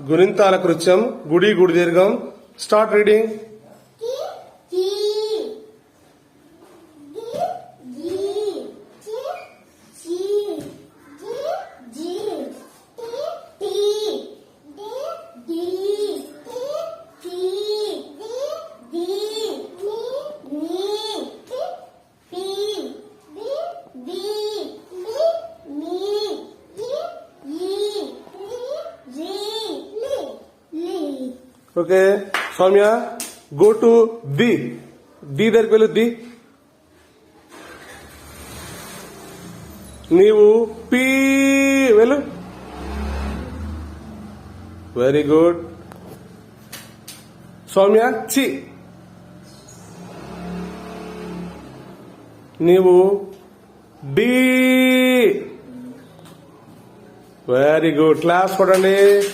గుణింతాల కృత్యం గుడి గుడి దీర్ఘం. Start reading. Okay Soumya, go to the దగ్గరికి వెళ్ళు. ది నీవు పీ వెళ్ళు. Very good. సౌమ్య చి. నీవు డి. Very good. క్లాస్ కొట్టండి.